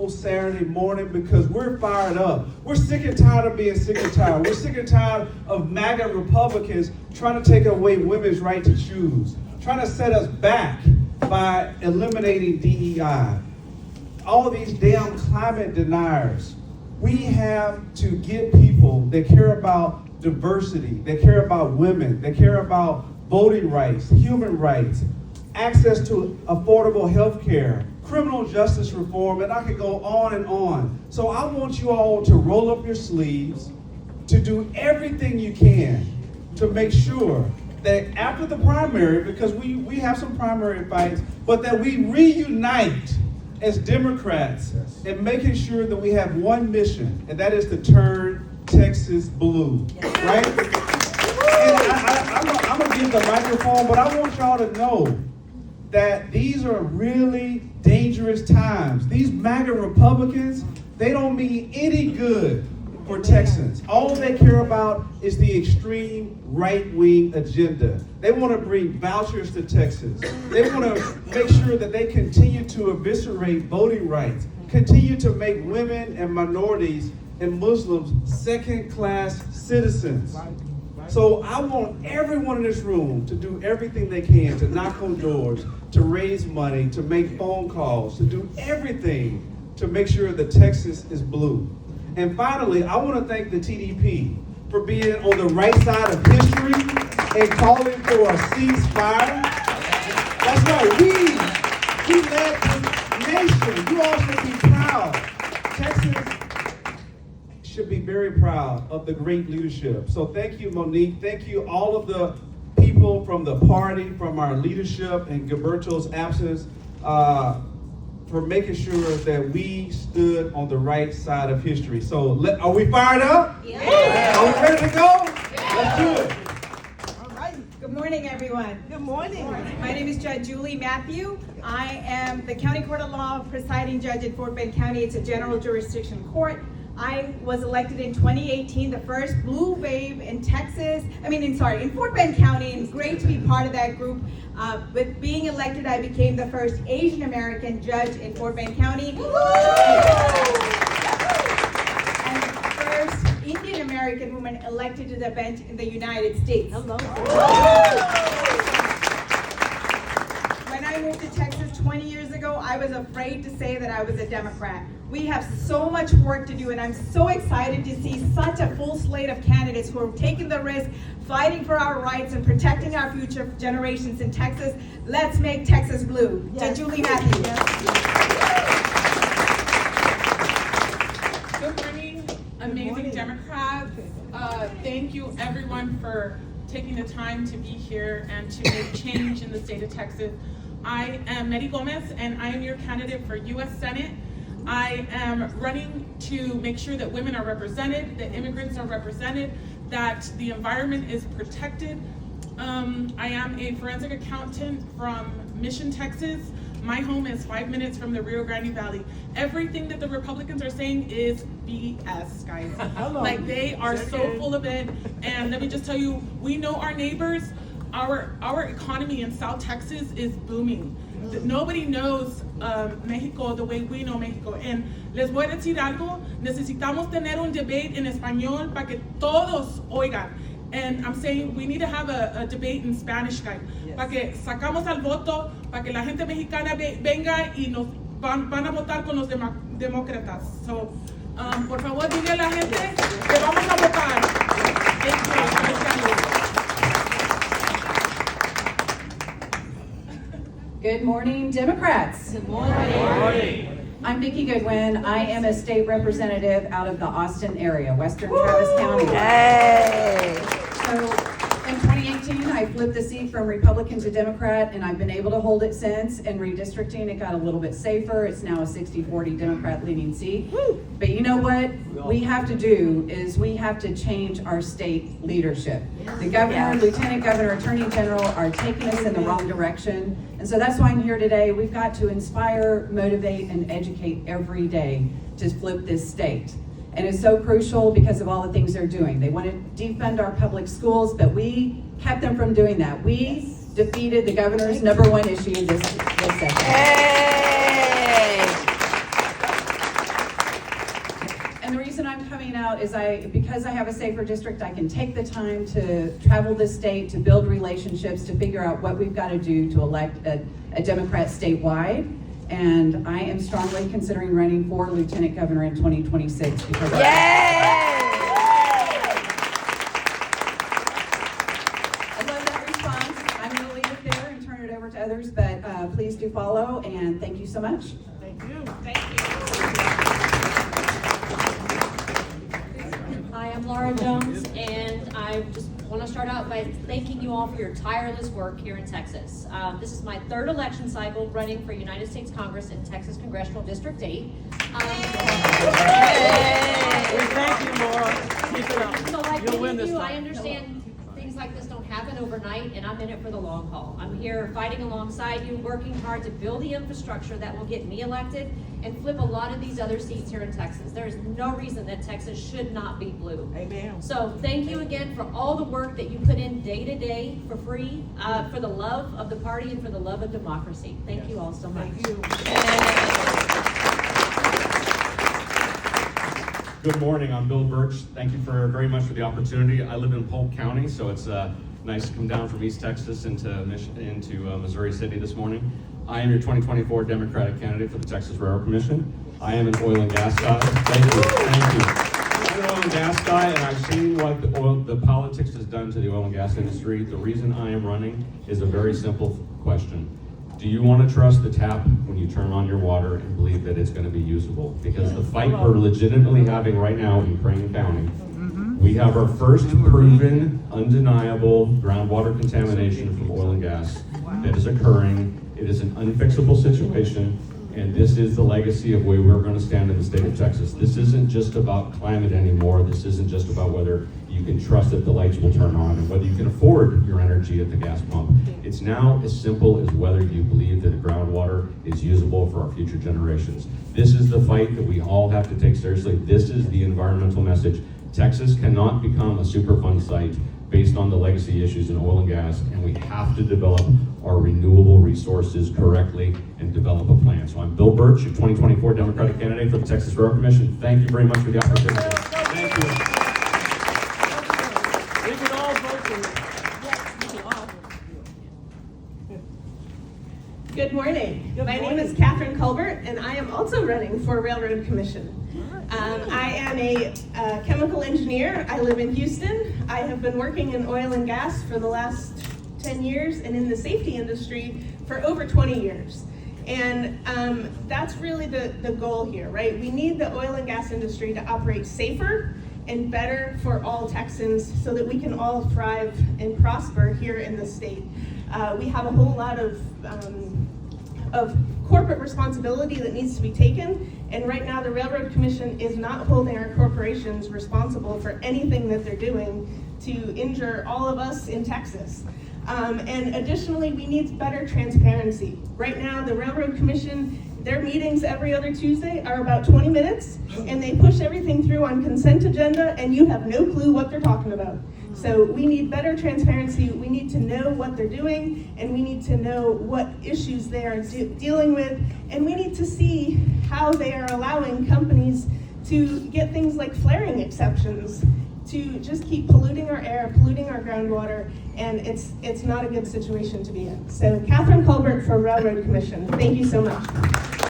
beautiful Saturday morning because we're fired up. We're sick and tired of being sick and tired. We're sick and tired of MAGA Republicans trying to take away women's right to choose, trying to set us back by eliminating DEI. All these damn climate deniers. We have to get people that care about diversity, that care about women, that care about voting rights, human rights, access to affordable health care, criminal justice reform, and I could go on and on. So I want you all to roll up your sleeves, to do everything you can to make sure that after the primary, because we have some primary fights, but that we reunite as Democrats in making sure that we have one mission, and that is to turn Texas blue, right? And I'm gonna give the microphone, but I want y'all to know that these are really dangerous times. These MAGA Republicans, they don't mean any good for Texans. All they care about is the extreme right-wing agenda. They want to bring vouchers to Texas. They want to make sure that they continue to eviscerate voting rights, continue to make women and minorities and Muslims second-class citizens. So I want everyone in this room to do everything they can to knock on doors, to raise money, to make phone calls, to do everything to make sure that Texas is blue. And finally, I want to thank the TDP for being on the right side of history and calling for a ceasefire. That's right, we led the nation. You all should be proud. Texas should be very proud of the great leadership. So thank you, Monique. Thank you, all of the people from the party, from our leadership in Gilberto's absence, for making sure that we stood on the right side of history. So are we fired up? Yeah. Are we ready to go? Yeah. Let's do it. All right. Good morning, everyone. Good morning. My name is Judge Julie Matthew. I am the County Court of Law presiding judge in Fort Bend County. It's a general jurisdiction court. I was elected in 2018, the first blue wave in in Fort Bend County, and it's great to be part of that group. With being elected, I became the first Asian American judge in Fort Bend County. And the first Indian American woman elected to the bench in the United States. Hello. When I moved to Texas 20 years ago, I was afraid to say that I was a Democrat. We have so much work to do, and I'm so excited to see such a full slate of candidates who are taking the risk, fighting for our rights, and protecting our future generations in Texas. Let's make Texas blue. Yes. To Julie Matthews. Good morning, amazing Democrats. Thank you everyone for taking the time to be here and to make change in the state of Texas. I am Mary Gomez, and I am your candidate for U.S. Senate. I am running to make sure that women are represented, that immigrants are represented, that the environment is protected. I am a forensic accountant from Mission, Texas. My home is 5 minutes from the Rio Grande Valley. Everything that the Republicans are saying is BS, guys. Like, they are so full of it. And let me just tell you, we know our neighbors. Our economy in South Texas is booming. Nobody knows Mexico the way we know Mexico. And les voy a decir algo, necesitamos tener un debate en español para que todos oigan. And I'm saying we need to have a debate in Spanish, guys, para que sacamos al voto, para que la gente mexicana venga y nos van a votar con los demócratas. So, por favor, dile a la gente que vamos a votar. Thank you. Good morning, Democrats. Good morning. I'm Vicki Goodwin. I am a state representative out of the Austin area, Western Travis County. Hey. So in 2018, I flipped the seat from Republican to Democrat, and I've been able to hold it since. In redistricting, it got a little bit safer. It's now a 60-40 Democrat-leaning seat. But you know what we have to do is we have to change our state leadership. The governor, lieutenant governor, attorney general are taking us in the wrong direction. And so that's why I'm here today. We've got to inspire, motivate, and educate every day to flip this state. And it's so crucial because of all the things they're doing. They want to defund our public schools, but we kept them from doing that. We defeated the governor's #1 issue this session. Hey. And the reason I'm coming out is because I have a safer district, I can take the time to travel this state, to build relationships, to figure out what we've got to do to elect a Democrat statewide. And I am strongly considering running for Lieutenant Governor in 2026 because I love that response. I'm going to leave it there and turn it over to others, but please do follow, and thank you so much. Thank you. Hi, I'm Laura Jones, and I just want to start out by thanking you all for your tireless work here in Texas. This is my third election cycle running for United States Congress in Texas Congressional District 8. Thank you, Laura. Keep it up. So like You'll win many of this you, I time. understand things like this don't happen overnight, and I'm in it for the long haul. I'm here fighting alongside you, working hard to build the infrastructure that will get me elected and flip a lot of these other seats here in Texas. There is no reason that Texas should not be blue. Amen. So thank you again for all the work that you put in day to day for free, for the love of the party and for the love of democracy. Thank you all so much. Thank you. Good morning, I'm Bill Birch. Thank you very much for the opportunity. I live in Polk County, so it's nice to come down from East Texas into Missouri City this morning. I am your 2024 Democratic candidate for the Texas Railroad Commission. I am an oil and gas guy. Thank you. I'm an oil and gas guy, and I've seen what the politics has done to the oil and gas industry. The reason I am running is a very simple question. Do you want to trust the tap when you turn on your water and believe that it's going to be usable? Because the fight we're legitimately having right now in Crane County, we have our first proven, undeniable groundwater contamination from oil and gas that is occurring. It is an unfixable situation, and this is the legacy of where we're going to stand in the state of Texas. This isn't just about climate anymore. This isn't just about whether you can trust that the lights will turn on and whether you can afford your energy at the gas pump. It's now as simple as whether you believe that the groundwater is usable for our future generations. This is the fight that we all have to take seriously. This is the environmental message. Texas cannot become a Superfund site based on the legacy issues in oil and gas, and we have to develop our renewable resources correctly and develop a plan. So I'm Bill Birch, your 2024 Democratic candidate for the Texas Railroad Commission. Thank you very much for the opportunity. Thank you. We can all vote for you. Good morning. Good My morning. name is Catherine Culbert, and I am also running for Railroad Commission. I am a chemical engineer. I live in Houston. I have been working in oil and gas for the last 10 years and in the safety industry for over 20 years. And that's really the goal here, right? We need the oil and gas industry to operate safer and better for all Texans so that we can all thrive and prosper here in the state. We have a whole lot of corporate responsibility that needs to be taken, and right now the Railroad Commission is not holding our corporations responsible for anything that they're doing to injure all of us in Texas. And additionally, we need better transparency. Right now, the Railroad Commission, their meetings every other Tuesday are about 20 minutes, and they push everything through on consent agenda, and you have no clue what they're talking about. So we need better transparency. We need to know what they're doing, and we need to know what issues they are dealing with, and we need to see how they are allowing companies to get things like flaring exceptions to just keep polluting our air, polluting our groundwater, and it's not a good situation to be in. So Catherine Culbert for Railroad Commission. Thank you so much.